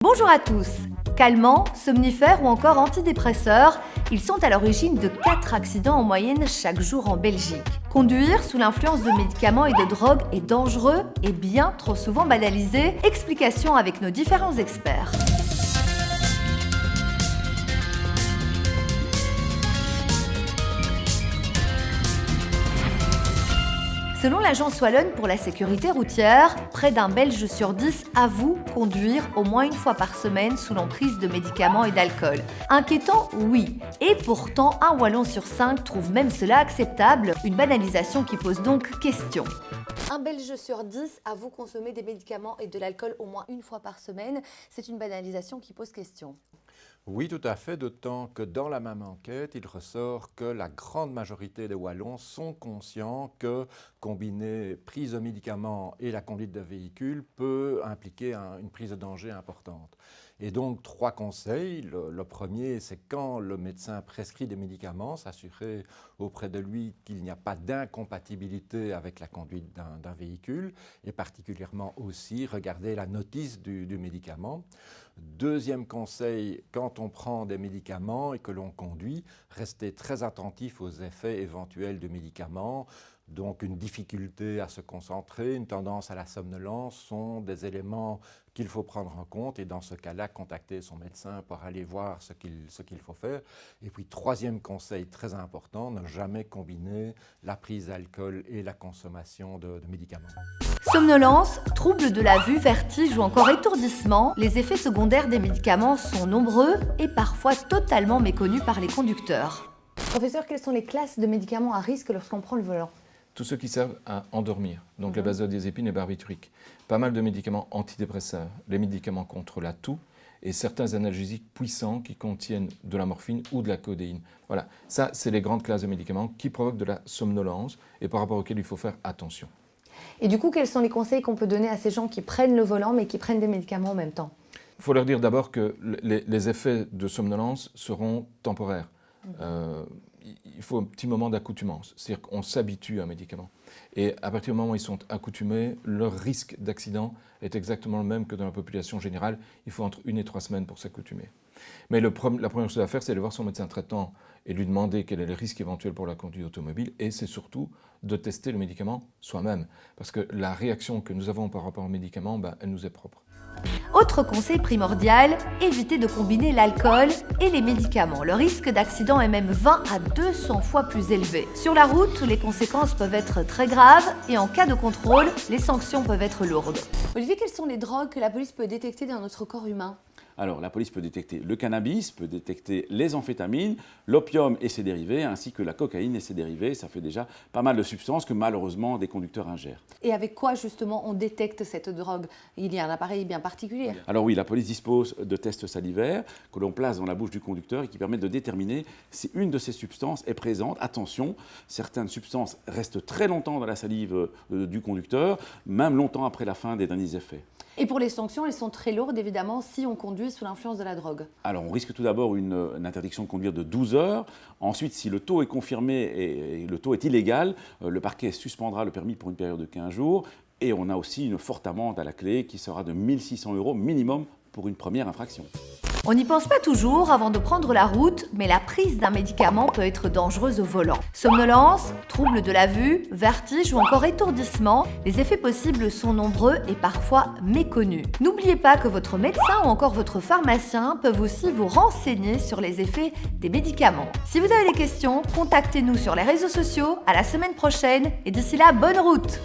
Bonjour à tous. Calmants, somnifères ou encore antidépresseurs, ils sont à l'origine de 4 accidents en moyenne chaque jour en Belgique. Conduire sous l'influence de médicaments et de drogues est dangereux et bien trop souvent banalisé. Explication avec nos différents experts. Selon l'agence wallonne pour la sécurité routière, près d'un Belge sur 10 avoue conduire au moins une fois par semaine sous l'emprise de médicaments et d'alcool. Inquiétant, oui. Et pourtant, un Wallon sur 5 trouve même cela acceptable, une banalisation qui pose donc question. Un Belge sur 10 avoue consommer des médicaments et de l'alcool au moins une fois par semaine. C'est une banalisation qui pose question. Oui, tout à fait, d'autant que dans la même enquête, il ressort que la grande majorité des Wallons sont conscients que combiner prise de médicaments et la conduite de véhicule peut impliquer une prise de danger importante. Et donc, 3 conseils. Le premier, c'est quand le médecin prescrit des médicaments, s'assurer auprès de lui qu'il n'y a pas d'incompatibilité avec la conduite d'un véhicule et particulièrement aussi regarder la notice du médicament. Deuxième conseil, quand on prend des médicaments et que l'on conduit, rester très attentif aux effets éventuels du médicament. Donc une difficulté à se concentrer, une tendance à la somnolence sont des éléments qu'il faut prendre en compte et dans ce cas-là, contacter son médecin pour aller voir ce qu'il faut faire. Et puis troisième conseil très important, ne jamais combiner la prise d'alcool et la consommation de médicaments. Somnolence, troubles de la vue, vertige ou encore étourdissement, les effets secondaires des médicaments sont nombreux et parfois totalement méconnus par les conducteurs. Professeur, quelles sont les classes de médicaments à risque lorsqu'on prend le volant ? Tous ceux qui servent à endormir, donc les benzodiazépines et barbituriques. Pas mal de médicaments antidépresseurs, les médicaments contre la toux et certains analgésiques puissants qui contiennent de la morphine ou de la codéine. Voilà, ça c'est les grandes classes de médicaments qui provoquent de la somnolence et par rapport auxquels il faut faire attention. Et du coup, quels sont les conseils qu'on peut donner à ces gens qui prennent le volant mais qui prennent des médicaments en même temps ? Il faut leur dire d'abord que les effets de somnolence seront temporaires. Il faut un petit moment d'accoutumance, c'est-à-dire qu'on s'habitue à un médicament. Et à partir du moment où ils sont accoutumés, leur risque d'accident est exactement le même que dans la population générale. Il faut entre 1 et 3 semaines pour s'accoutumer. Mais la première chose à faire, c'est de voir son médecin traitant et lui demander quel est le risque éventuel pour la conduite automobile. Et c'est surtout de tester le médicament soi-même. Parce que la réaction que nous avons par rapport au médicament, elle nous est propre. Autre conseil primordial, évitez de combiner l'alcool et les médicaments. Le risque d'accident est même 20 à 200 fois plus élevé. Sur la route, les conséquences peuvent être très graves et en cas de contrôle, les sanctions peuvent être lourdes. Olivier, quelles sont les drogues que la police peut détecter dans notre corps humain ? Alors, la police peut détecter le cannabis, peut détecter les amphétamines, l'opium et ses dérivés, ainsi que la cocaïne et ses dérivés. Ça fait déjà pas mal de substances que malheureusement des conducteurs ingèrent. Et avec quoi justement on détecte cette drogue ? Il y a un appareil bien particulier. Alors oui, la police dispose de tests salivaires que l'on place dans la bouche du conducteur et qui permettent de déterminer si une de ces substances est présente. Attention, certaines substances restent très longtemps dans la salive du conducteur, même longtemps après la fin des derniers effets. Et pour les sanctions, elles sont très lourdes évidemment si on conduit sous l'influence de la drogue. Alors on risque tout d'abord une interdiction de conduire de 12 heures. Ensuite, si le taux est confirmé et le taux est illégal, le parquet suspendra le permis pour une période de 15 jours. Et on a aussi une forte amende à la clé qui sera de 1 600 € minimum pour une première infraction. On n'y pense pas toujours avant de prendre la route, mais la prise d'un médicament peut être dangereuse au volant. Somnolence, troubles de la vue, vertige ou encore étourdissement, les effets possibles sont nombreux et parfois méconnus. N'oubliez pas que votre médecin ou encore votre pharmacien peuvent aussi vous renseigner sur les effets des médicaments. Si vous avez des questions, contactez-nous sur les réseaux sociaux. À la semaine prochaine et d'ici là, bonne route!